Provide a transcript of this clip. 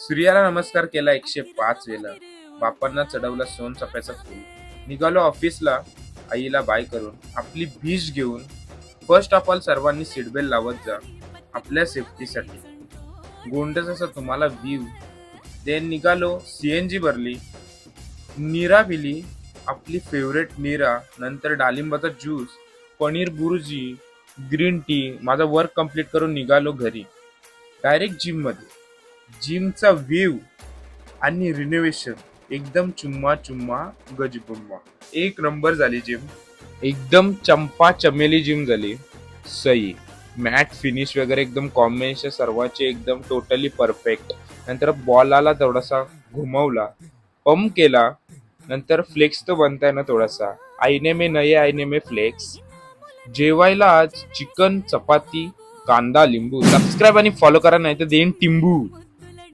सूर्याला नमस्कार केला 105 वेळा. बापांना चढवला सोन चाफ्याचं फूल. निघालो ऑफिसला. आईला बाय करून आपली भीश घेऊन. फर्स्ट ऑफ ऑल सर्वांनी सीट बेल्ट लावत जा आपल्या सेफ्टीसाठी. गोंडस असा तुम्हाला व्ह्यू. देन निघालो. सीएनजी भरली. नीरा पिली आपली फेवरेट नीरा. नंतर डाळिंबाचा juice, paneer bhurji, green tea. माझा वर्क कंप्लीट करून निघालो घरी. डायरेक्ट जिम मध्ये. जिमचा व्ह्यू आणि रिनोव्हेशन एकदम चुम्मा चुम्मा गजबुम्मा. एक नंबर झाली जिम. एकदम चंपा चमेली जिम झाली. सही. मॅट फिनिश वगैरे एकदम कॉम्बिनेशन सर्वांचे एकदम टोटली परफेक्ट. नंतर बॉल आला थोडासा घुमवला, पंप केला. नंतर फ्लेक्स तो बनताय ना थोडासा. आईने में नये आईने में फ्लेक्स. जेवायला आज चिकन चपाती कांदा लिंबू. सबस्क्राईब आणि फॉलो करा नाही तर देईन टिंबू.